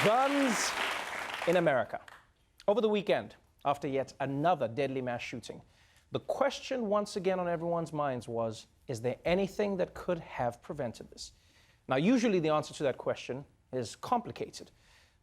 Guns in America. Over the weekend, after yet another deadly mass shooting, the question once again on everyone's minds was, is there anything that could have prevented this? Now, usually the answer to that question is complicated,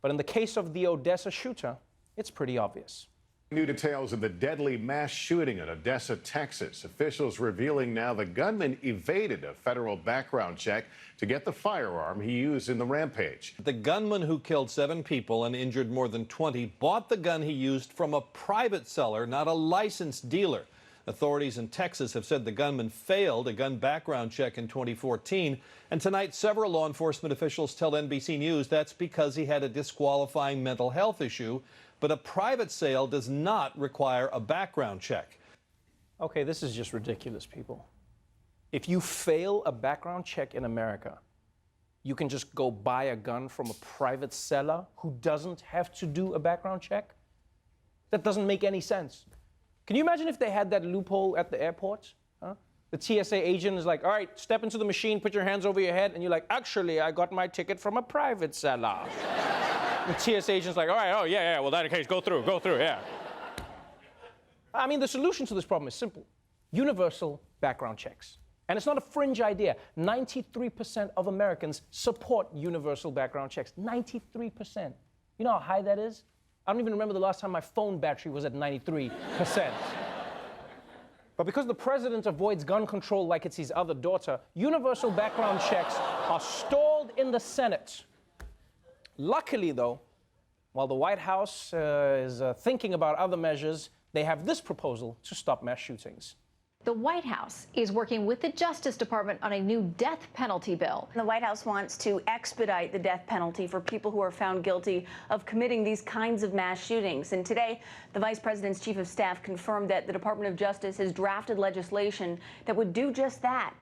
but in the case of the Odessa shooter, it's pretty obvious. New details of the deadly mass shooting in Odessa, Texas. Officials revealing now the gunman evaded a federal background check to get the firearm he used in the rampage. The gunman who killed 7 people and injured more than 20 bought the gun he used from a private seller, not a licensed dealer. Authorities in Texas have said the gunman failed a gun background check in 2014. And tonight, several law enforcement officials tell NBC News that's because he had a disqualifying mental health issue. But a private sale does not require a background check. Okay, this is just ridiculous, people. If you fail a background check in America, you can just go buy a gun from a private seller who doesn't have to do a background check? That doesn't make any sense. Can you imagine if they had that loophole at the airport? Huh? The TSA agent is like, all right, step into the machine, put your hands over your head, and you're like, actually, I got my ticket from a private seller. The TSA agent's like, all right, oh, yeah, well, in that case, go through, yeah. I mean, the solution to this problem is simple. Universal background checks. And it's not a fringe idea. 93% of Americans support universal background checks. 93%. You know how high that is? I don't even remember the last time my phone battery was at 93%. But because the president avoids gun control like it's his other daughter, universal background checks are stalled in the Senate. Luckily, though, while the White House is thinking about other measures, they have this proposal to stop mass shootings. The White House is working with the Justice Department on a new death penalty bill. The White House wants to expedite the death penalty for people who are found guilty of committing these kinds of mass shootings. And today, the Vice President's Chief of Staff confirmed that the Department of Justice has drafted legislation that would do just that.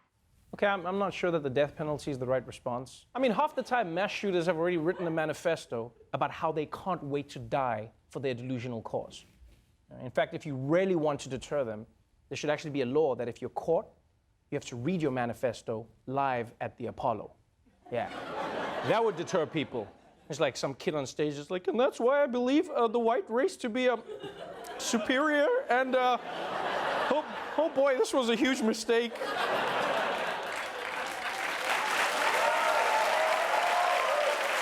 Okay, I'm not sure that the death penalty is the right response. I mean, half the time, mass shooters have already written a manifesto about how they can't wait to die for their delusional cause. In fact, if you really want to deter them, there should actually be a law that if you're caught, you have to read your manifesto live at the Apollo. Yeah, that would deter people. It's like some kid on stage is like, and that's why I believe the white race to be superior, and oh boy, this was a huge mistake.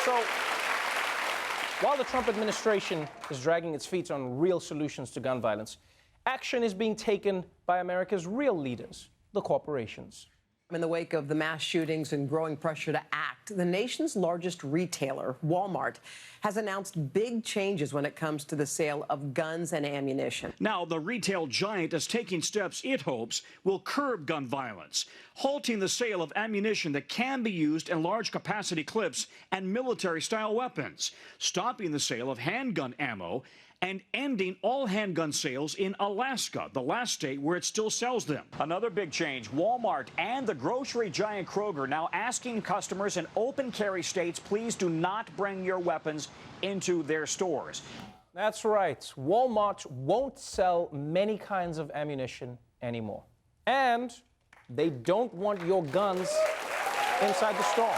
So, while the Trump administration is dragging its feet on real solutions to gun violence, action is being taken by America's real leaders, the corporations. In the wake of the mass shootings and growing pressure to act, the nation's largest retailer, Walmart, has announced big changes when it comes to the sale of guns and ammunition. Now, the retail giant is taking steps it hopes will curb gun violence, halting the sale of ammunition that can be used in large capacity clips and military-style weapons, stopping the sale of handgun ammo, and ending all handgun sales in Alaska, the last state where it still sells them. Another big change, Walmart and the grocery giant Kroger now asking customers in open carry states, please do not bring your weapons into their stores. That's right. Walmart won't sell many kinds of ammunition anymore. And they don't want your guns inside the store.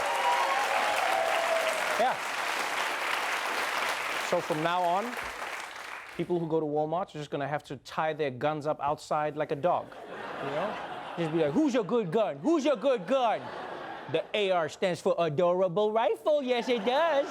Yeah. So from now on, people who go to Walmart are just going to have to tie their guns up outside like a dog, you know? Just be like, who's your good gun? Who's your good gun? The AR stands for adorable rifle. Yes, it does.